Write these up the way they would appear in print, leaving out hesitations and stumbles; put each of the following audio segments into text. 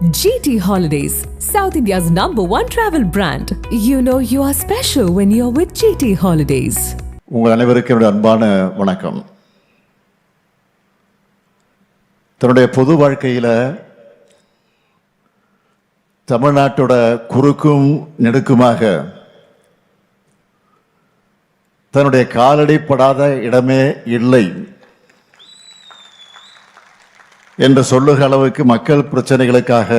GT Holidays, South India's #1 travel brand. You know you are special when you're with GT Holidays. உங்கள் அனைவருக்கும் என்னுடைய அன்பான வணக்கம். தன்னுடைய பொது வாழ்க்கையில் தமிழ்நாட்டோட குறுக்கும் நெடுக்குமாக தன்னுடைய காலடி படாத இடமே இல்லை என்று சொல்லுகிற அளவுக்கு மக்கள் பிரச்சனைகளுக்காக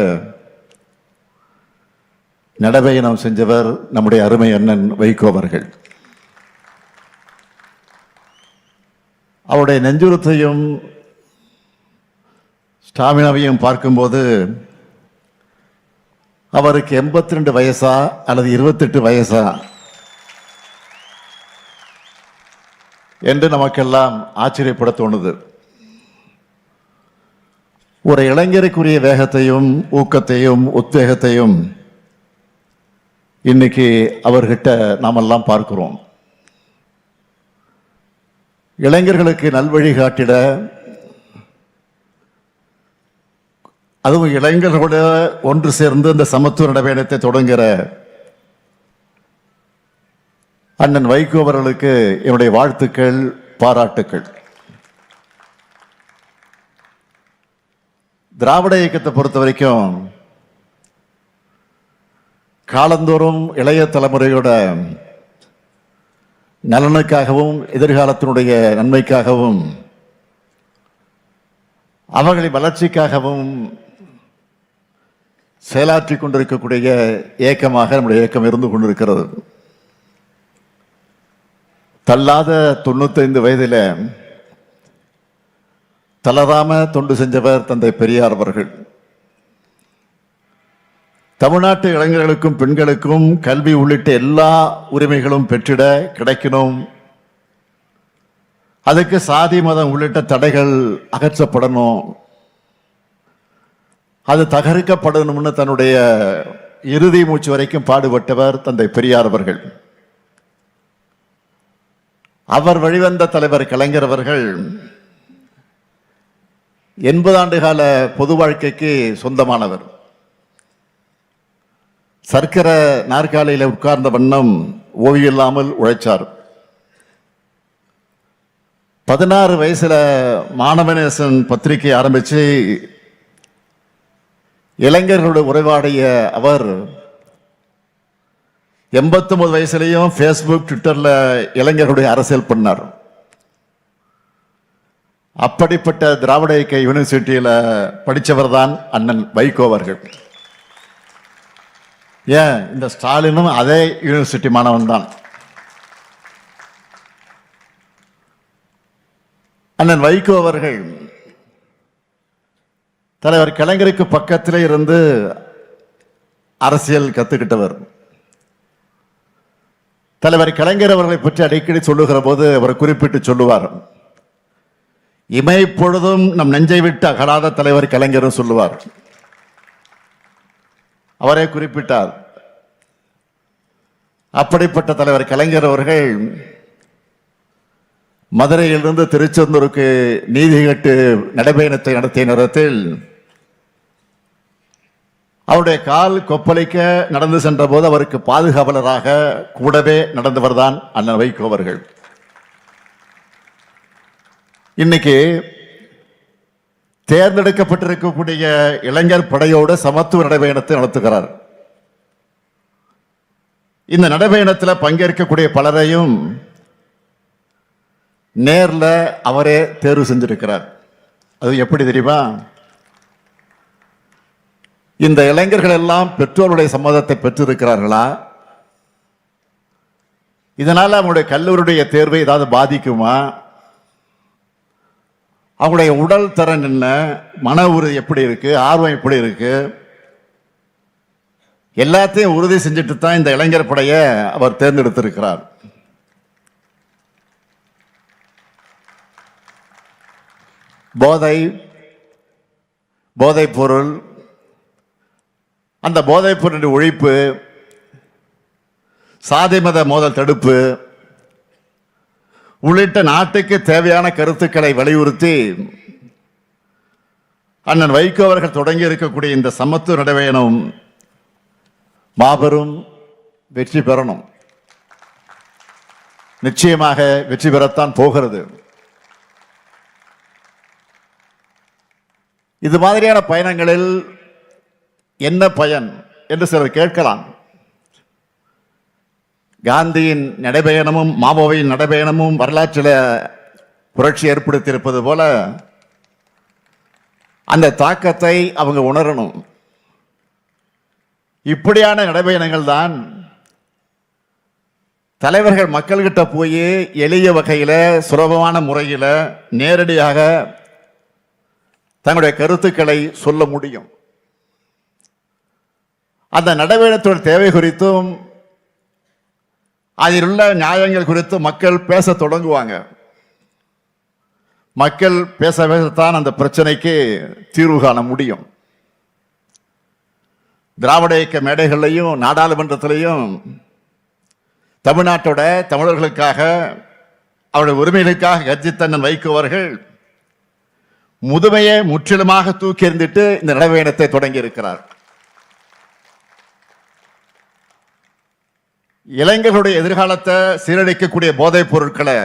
நடைபயணம் செஞ்சவர் நம்முடைய அருமை அண்ணன் வைகோ அவர்கள். அவருடைய நெஞ்சுரத்தையும் ஸ்டாமினாவையும் பார்க்கும்போது அவருக்கு 82 வயசா அல்லது 28 வயசா என்று நமக்கெல்லாம் ஆச்சரியப்பட தோணுது. ஒரு இளைஞருக்குரிய வேகத்தையும் ஊக்கத்தையும் உத்வேகத்தையும் இன்னைக்கு அவர்கிட்ட நாமெல்லாம் பார்க்கிறோம். இளைஞர்களுக்கு நல்வழி காட்டிட, அதுவும் இளைஞர்களோட ஒன்று சேர்ந்து இந்த சமத்துவ நடைபயணத்தை தொடங்குகிற அண்ணன் வைகோ அவர்களுக்கு என்னுடைய வாழ்த்துக்கள், பாராட்டுக்கள். திராவிட இயக்கத்தை பொறுத்த வரைக்கும் காலந்தோறும் இளைய தலைமுறையோட நலனுக்காகவும் எதிர்காலத்தினுடைய நன்மைக்காகவும் அவர்களின் வளர்ச்சிக்காகவும் செயலாற்றி கொண்டிருக்கக்கூடிய இயக்கமாக நம்முடைய இயக்கம் இருந்து கொண்டிருக்கிறது. தள்ளாத 95 வயதில் தளராம தொண்டு செஞ்சவர் தந்தை பெரியார் அவர்கள். தமிழ்நாட்டு இளைஞர்களுக்கும் பெண்களுக்கும் கல்வி உள்ளிட்ட எல்லா உரிமைகளும் பெற்றிட கிடைக்கணும், அதுக்கு சாதி மதம் உள்ளிட்ட தடைகள் அகற்றப்படணும், அது தகர்க்கப்படணும்னு தன்னுடைய இறுதி மூச்சு வரைக்கும் பாடுபட்டவர் தந்தை பெரியார் அவர்கள். அவர் வழிவந்த தலைவர் கலைஞர் அவர்கள் 80 ஆண்டு கால பொது வாழ்க்கைக்கு சொந்தமானவர். சர்க்கரை நாற்காலியில் உட்கார்ந்த வண்ணம் ஓய்வில்லாமல் உழைச்சார். 16 வயசுல மாணவநேசன் பத்திரிகை ஆரம்பிச்சு இளைஞர்களுடைய உரைவாடிய அவர் 89 வயசுலையும் ஃபேஸ்புக், ட்விட்டர்ல இளைஞர்களுடைய அரசியல் பண்ணார். அப்படிப்பட்ட திராவிட இயக்க யூனிவர்சிட்டியில படித்தவர் தான் அண்ணன் வைகோ அவர்கள். ஏன், இந்த ஸ்டாலினும் அதே யூனிவர்சிட்டி மாணவன் தான். அண்ணன் வைகோ அவர்கள் தலைவர் கலைஞருக்கு பக்கத்திலே இருந்து அரசியல் கத்துக்கிட்டவர். தலைவர் கலைஞர் அவர்களை பற்றி அடிக்கடி சொல்லுகிற போது அவர் குறிப்பிட்டு சொல்லுவார், இமைப்பொழுதும் நம் நெஞ்சை விட்டு அகலாத தலைவர் கலைஞரும் சொல்லுவார். அவரே குறிப்பிட்டார். அப்படிப்பட்ட தலைவர் கலைஞர் அவர்கள் மதுரையிலிருந்து திருச்செந்தூருக்கு நீதி கேட்டு நடைபயணத்தை நடத்திய நேரத்தில் அவருடைய கால் கொப்பளிக்க நடந்து சென்ற போது அவருக்கு பாதுகாவலராக கூடவே நடந்தவர் தான் அண்ணன் வைகோ அவர்கள். இன்னைக்கு தேர்ந்தெடுக்கப்பட்டிருக்கக்கூடிய இளைஞர் படையோடு சமத்துவ நடைபயணத்தை நடத்துகிறார். இந்த நடைபயணத்தில் பங்கேற்கக்கூடிய பலரையும் நேர்ல அவரே தேர்வு செஞ்சிருக்கிறார். அது எப்படி தெரியுமா? இந்த இளைஞர்கள் எல்லாம் பெற்றோருடைய சம்மதத்தை பெற்றிருக்கிறார்களா? இதனால அவங்களுடைய கல்லூரியுடைய தேர்வை ஏதாவது பாதிக்குமா? அவங்களுடைய உடல் திறன் என்ன, மன உறுதி எப்படி இருக்கு, ஆர்வம் எப்படி இருக்கு, எல்லாத்தையும் உறுதி செஞ்சுட்டு தான் இந்த இளைஞர் படையை அவர் தேர்ந்தெடுத்திருக்கிறார். போதைப் பொருள், அந்த போதைப் பொருளின் ஒழிப்பு, சாதி மத மோதல் தடுப்பு உள்ளிட்ட நாட்டுக்கு தேவையான கருத்துக்களை வலியுறுத்தி அண்ணன் வைகோ அவர்கள் தொடங்கி இருக்கக்கூடிய இந்த சமத்துவ நடைபயணம் மாபெரும் வெற்றி பெறணும். நிச்சயமாக வெற்றி பெறத்தான் போகிறது. இது மாதிரியான பயணங்களில் என்ன பயன் என்று சிலர் கேட்கலாம். காந்தியின் நடைபயணமும் மாவோவின் நடைபயணமும் வரலாற்றில் புரட்சி ஏற்படுத்தியிருப்பது போல அந்த தாக்கத்தை அவங்க உணரணும். இப்படியான நடைபயணங்கள் தான் தலைவர்கள் மக்கள்கிட்ட போய் எளிய வகையில் சுலபமான முறையில் நேரடியாக தங்களுடைய கருத்துக்களை சொல்ல முடியும். அந்த நடைபயணத்தோட தேவை குறித்தும் அதில் உள்ள நியாயங்கள் குறித்து மக்கள் பேச தொடங்குவாங்க. மக்கள் பேச பேசத்தான் அந்த பிரச்சனைக்கு தீர்வு காண முடியும். திராவிட இயக்க மேடைகள்லையும் நாடாளுமன்றத்திலையும் தமிழ்நாட்டோட தமிழர்களுக்காக அவருடைய உரிமைகளுக்காக கர்ஜித்தண்ணன் வைகோ அவர்கள் முதுமையை முற்றிலுமாக தூக்கி எறிந்துட்டு இந்த நடைபயணத்தை தொடங்கி இருக்கிறார். இளைஞர்களுடைய எதிர்காலத்தை சீரழிக்கக்கூடிய போதைப் பொருட்களை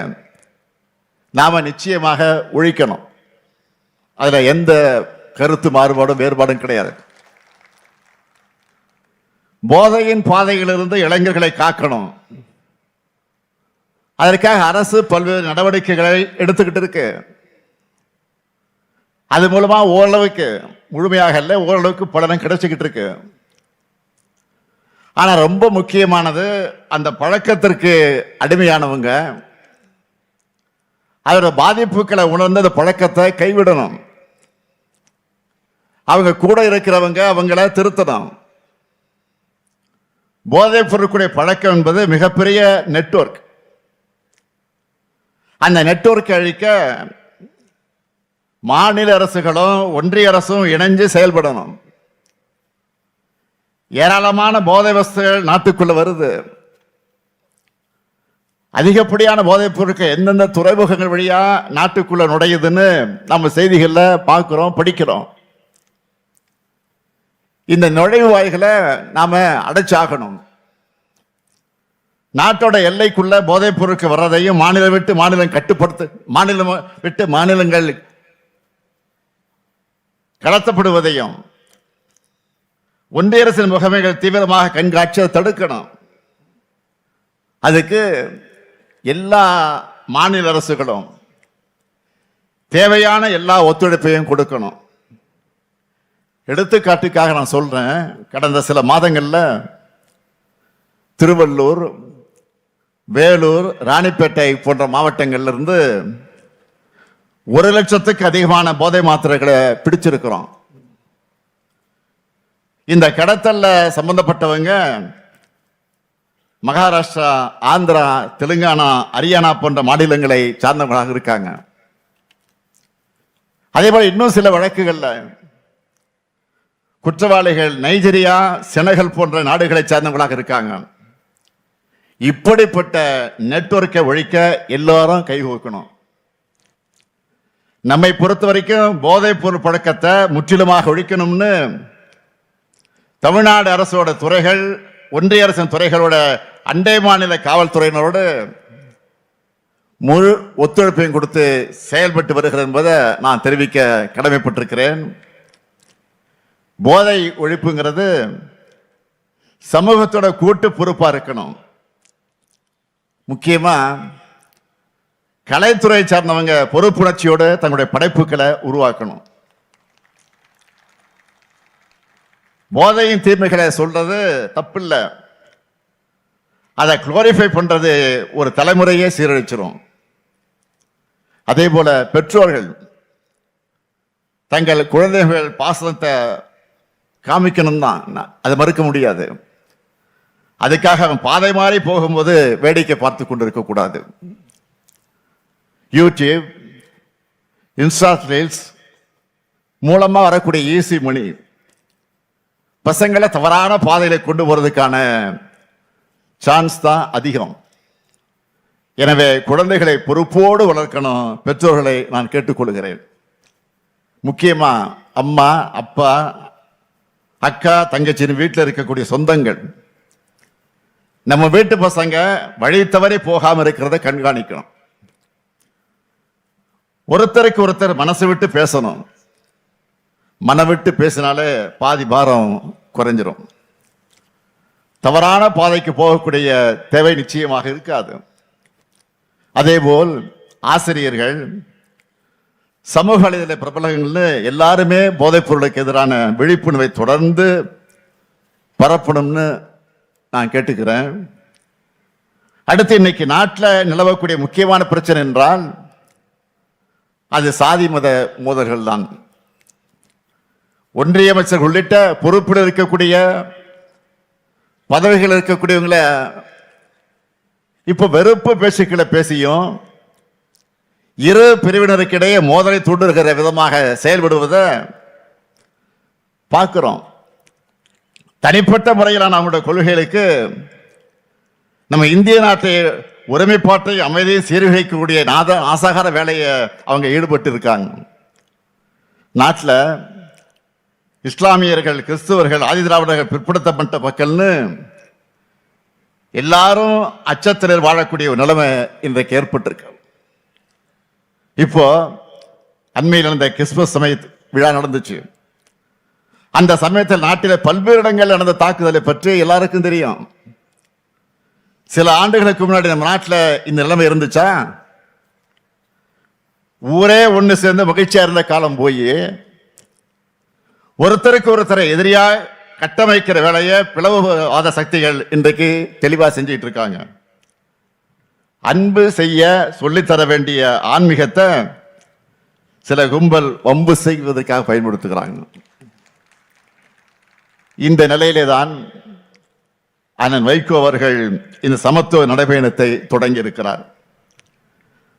நாம நிச்சயமாக ஒழிக்கணும். அதுல எந்த கருத்து மாறுபாடும் வேறுபாடும் கிடையாது. போதையின் பாதையிலிருந்து இளைஞர்களை காக்கணும். அதற்காக அரசு பல்வேறு நடவடிக்கைகளை எடுத்துக்கிட்டு இருக்கு. அது மூலமா ஓரளவுக்கு, முழுமையாக இல்லை, ஓரளவுக்கு பலனும் கிடைச்சிக்கிட்டு இருக்கு. ஆனா ரொம்ப முக்கியமானது, அந்த பழக்கத்திற்கு அடிமையானவங்க அதோட பாதிப்புகளை உணர்ந்து அந்த பழக்கத்தை கைவிடணும். அவங்க கூட இருக்கிறவங்க அவங்கள திருத்தணும். போதைப் பொருட்களுடைய பழக்கம் என்பது மிகப்பெரிய நெட்வொர்க். அந்த நெட்வொர்க்கை அழிக்க மாநில அரசுகளும் ஒன்றிய அரசும் இணைஞ்சு செயல்படணும். ஏராளமான போதை வஸ்துகள் நாட்டுக்குள்ள வருது. அதிகப்படியான போதைப் பொருட்கள் எந்தெந்த துறைமுகங்கள் வழியா நாட்டுக்குள்ள நுழையுதுன்னு நம்ம செய்திகள்ல பார்க்கிறோம், படிக்கிறோம். இந்த நுழைவு வாய்களை நாம அடைச்சாகணும். நாட்டோட எல்லைக்குள்ள போதைப் பொருட்கள் வர்றதையும் மாநிலம் விட்டு மாநிலம் கட்டுப்படுத்த, மாநிலம் விட்டு மாநிலங்கள் கடத்தப்படுவதையும் ஒன்றிய அரசின் முகமைகள் தீவிரமாக கண்காட்சியை தடுக்கணும். அதுக்கு எல்லா மாநில அரசுகளும் தேவையான எல்லா ஒத்துழைப்பையும் கொடுக்கணும். எடுத்துக்காட்டுக்காக நான் சொல்றேன், கடந்த சில மாதங்கள்ல திருவள்ளூர், வேலூர், ராணிப்பேட்டை போன்ற மாவட்டங்கள்ல இருந்து 1 லட்சத்துக்கு அதிகமான போதை மாத்திரைகளை பிடிச்சிருக்கிறோம். இந்த கடத்தல்ல சம்பந்தப்பட்டவங்க மகாராஷ்டிரா, ஆந்திரா, தெலுங்கானா, ஹரியானா போன்ற மாநிலங்களை சார்ந்தவர்களாக இருக்காங்க. அதே போல இன்னும் சில வழக்குகள்ல குற்றவாளிகள் நைஜீரியா, செனகல் போன்ற நாடுகளை சார்ந்தவர்களாக இருக்காங்க. இப்படிப்பட்ட நெட்வொர்க்கை ஒழிக்க எல்லாரும் கைகோக்கணும். நம்மை பொறுத்த வரைக்கும் போதைப் பொருள் பழக்கத்தை முற்றிலுமாக ஒழிக்கணும்னு தமிழ்நாடு அரசோட துறைகள், ஒன்றிய அரசின் துறைகளோட அண்டை மாநில காவல்துறையினரோடு முழு ஒத்துழைப்பையும் கொடுத்து செயல்பட்டு வருகிறது என்பதை நான் தெரிவிக்க கடமைப்பட்டிருக்கிறேன். போதை ஒழிப்புங்கிறது சமூகத்தோட கூட்டு பொறுப்பா இருக்கணும். முக்கியமா கலைத்துறை சார்ந்தவங்க பொறுப்புணர்ச்சியோடு தங்களுடைய படைப்புகளை உருவாக்கணும். போதையின் தீமைகளை சொல்றது தப்பில்லை. அதை குளோரிஃபை பண்றது ஒரு தலைமுறையே சீரழிச்சிரும். அதே போல பெற்றோர்கள் தங்கள் குழந்தைகள் பாசத்தை காமிக்கணும் தான், அதை மறுக்க முடியாது. அதுக்காக அவன் பாதை மாறி போகும்போது வேடிக்கை பார்த்து கொண்டு இருக்கக்கூடாது. யூடியூப், இன்ஸ்டா ரீல்ஸ் மூலமா வரக்கூடிய ஈஸி மணி பசங்களை தவறான பாதையில கொண்டு போறதுக்கான சான்ஸ் தான் அதிகம். எனவே குழந்தைகளை பொறுப்போடு வளர்க்கணும் பெற்றோர்களை நான் கேட்டுக்கொள்கிறேன். முக்கியமா அம்மா, அப்பா, அக்கா, தங்கச்சின்னு வீட்டில் இருக்கக்கூடிய சொந்தங்கள், நம்ம வீட்டு பசங்க வழி தவறி போகாம இருக்கிறத கண்காணிக்கணும். ஒருத்தருக்கு ஒருத்தர் மனசு விட்டு பேசணும். மனம் விட்டு பேசினாலே பாதி பாரம் குறைஞ்சிரும். தவறான பாதைக்கு போகக்கூடிய தேவை நிச்சயமாக இருக்காது. அதேபோல் ஆசிரியர்கள், சமூக வலைதள பிரபலங்கள்னு எல்லாருமே போதைப் பொருளுக்கு எதிரான விழிப்புணர்வை தொடர்ந்து பரப்பணும்னு நான் கேட்டுக்கிறேன். அடுத்து, இன்னைக்கு நாட்டில் நிலவக்கூடிய முக்கியமான பிரச்சனை என்றால் அது சாதி மத மோதல்கள் தான். ஒன்றிய அமைச்சர் உள்ளிட்ட பொறுப்பில் இருக்கக்கூடிய பதவிகள் இருக்கக்கூடியவங்களை இப்போ வெறுப்பு பேச்சுக்களை பேசியும் இரு பிரிவினருக்கிடையே மோதலை தூண்டுகிற விதமாக செயல்படுவதை பார்க்கிறோம். தனிப்பட்ட முறையிலான அவங்களுடைய கொள்கைகளுக்கு நம்ம இந்திய நாட்டை ஒருமைப்பாட்டை அமைதியை சீர்குலைக்கக்கூடிய நாசகார வேலையை அவங்க ஈடுபட்டு இருக்காங்க. நாட்டில் இஸ்லாமியர்கள், கிறிஸ்துவர்கள், ஆதி திராவிடர்கள், பிற்படுத்தப்பட்ட மக்கள்னு எல்லாரும் அச்சத்தில் வாழக்கூடிய ஒரு நிலைமை இன்றைக்கு ஏற்பட்டிருக்கு. இப்போ அண்மையில் நடந்த கிறிஸ்துமஸ் சமய விழா நடந்துச்சு. அந்த சமயத்தில் நாட்டில் பல்வேறு இடங்கள் நடந்த தாக்குதலை பற்றி எல்லாருக்கும் தெரியும். சில ஆண்டுகளுக்கு முன்னாடி நம்ம நாட்டில் இந்த நிலைமை இருந்துச்சா? ஊரே ஒன்று சேர்ந்து மகிழ்ச்சியா இருந்த காலம் போய் ஒருத்தருக்கு ஒருத்தரை எதிரியா கட்டமைக்கிற வேலையை பிளவுவாத சக்திகள் இன்றைக்கு தெளிவா செஞ்சிட்டு இருக்காங்க. அன்பு செய்ய சொல்லித்தர வேண்டிய ஆன்மீகத்தை சில கும்பல் வம்பு செய்வதற்காக பயன்படுத்துகிறாங்க. இந்த நிலையிலே தான் அண்ணன் வைகோ அவர்கள் இந்த சமத்துவ நடைபயணத்தை தொடங்கி இருக்கிறார்.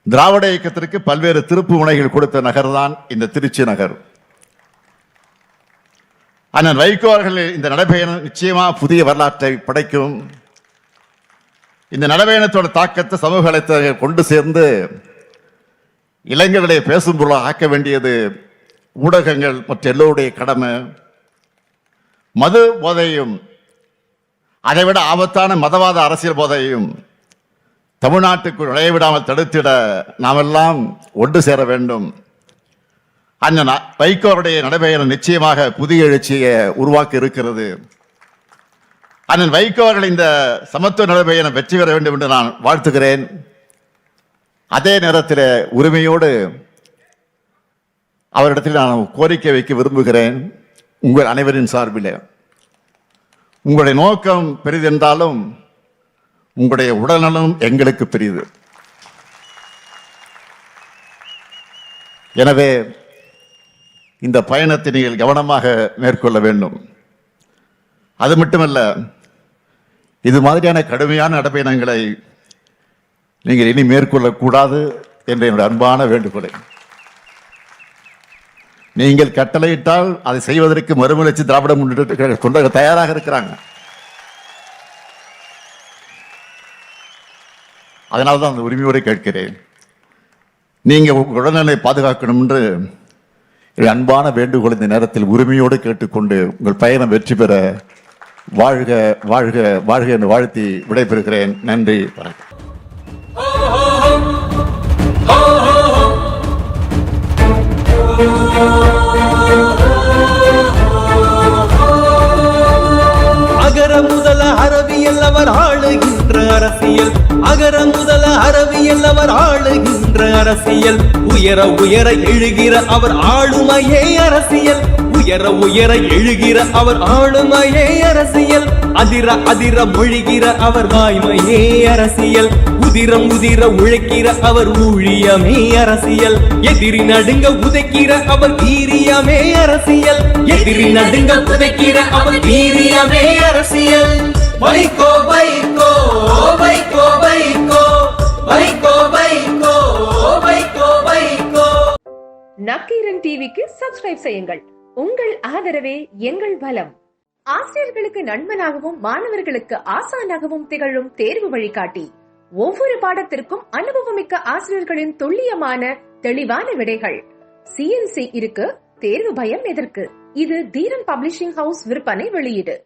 திராவிட இயக்கத்திற்கு பல்வேறு திருப்பு முனைகள் கொடுத்த நகர் தான் இந்த திருச்சி நகர். அண்ணன் வைகோ அவர்கள் இந்த நடைபயணம் நிச்சயமா புதிய வரலாற்றை படைக்கும். இந்த நடைபயணத்தோட தாக்கத்தை சமூக வலைத்தளங்கள் கொண்டு சேர்ந்து இளைஞர்களை பேசும் பொருளாக ஆக்க வேண்டியது ஊடகங்கள் மற்ற எல்லோருடைய கடமை. மது போதையும் அதைவிட ஆபத்தான மதவாத அரசியல் போதையும் தமிழ்நாட்டுக்குள் நுழையவிடாமல் தடுத்திட நாமெல்லாம் ஒன்று சேர வேண்டும். அண்ணன் வைகோவுடைய நடைபயணம் நிச்சயமாக புதிய எழுச்சியை உருவாக்க இருக்கிறது. அண்ணன் வைகோ அவர்கள் இந்த சமத்துவ நடைபயணம் வெற்றி பெற வேண்டும் என்று நான் வாழ்த்துகிறேன். அதே நேரத்தில் உரிமையோடு அவரிடத்தில் நான் கோரிக்கை வைக்க விரும்புகிறேன். உங்கள் அனைவரின் சார்பில் உங்களுடைய நோக்கம் பெரிதென்றாலும் உங்களுடைய உடல்நலம் எங்களுக்கு பெரிது. எனவே இந்த பயணத்தை நீங்கள் கவனமாக மேற்கொள்ள வேண்டும். அது மட்டுமல்ல, இது மாதிரியான கடுமையான நடைபயணங்களை நீங்கள் இனி மேற்கொள்ளக்கூடாது என்ற என்னுடைய அன்பான வேண்டுகோளை நீங்கள் கட்டளையிட்டால் அதை செய்வதற்கு மறுமலர்ச்சி திராவிட முன்னேற்ற கொண்டு தயாராக இருக்கிறாங்க. அதனால்தான் அந்த உரிமையோடு கேட்கிறேன். நீங்க உங்கள் உடல்நிலை பாதுகாக்கணும் என்று அன்பான வேண்டுகோள் இந்த நேரத்தில் உரிமையோடு கேட்டுக்கொண்டு உங்கள் பயணம் வெற்றி பெற வாழ்க வாழ்க வாழ்க என்று வாழ்த்தி விடைபெறுகிறேன். நன்றி, வணக்கம். அகர முதல அரபியல் அவர் ஆளுகின்ற அரசியல், அகர முதல அரபியல் அவர் ஆளுகின்ற அரசியல், உயர உயர எழுகிற அவர் ஆளுமையே அரசியல், உயர உயர எழுகிற அவர் ஆளுமையே அரசியல், அதிர அதிர மொழிகிற அவர் வாய்மையே அரசியல், உதிரம் உதிர உழைக்கிற அவர் ஊழியமே அரசியல், எதிரி நடுங்க உதைக்கிற அவர் வீரியமே அரசியல், எதிரி நடுங்க உதைக்கிற அவர் வீரியமே அரசியல். வைகோ வைகோ வைகோ வைகோ வைகோ வைகோ வைகோ வைகோ. நக்கீரன் டிவிக்கு சப்ஸ்கிரைப் செய்யுங்கள். உங்கள் ஆதரவே எங்கள் பலம். ஆசிரியர்களுக்கு நண்பனாகவும் மாணவர்களுக்கு ஆசானாகவும் திகழும் தேர்வு வழிகாட்டி. ஒவ்வொரு பாடத்திற்கும் அனுபவமிக்க ஆசிரியர்களின் துல்லியமான தெளிவான விடைகள். CNC இருக்கு, தேர்வு பயம் எதற்கு? இது தீரன் பப்ளிஷிங் ஹவுஸ் விற்பனை வெளியீடு.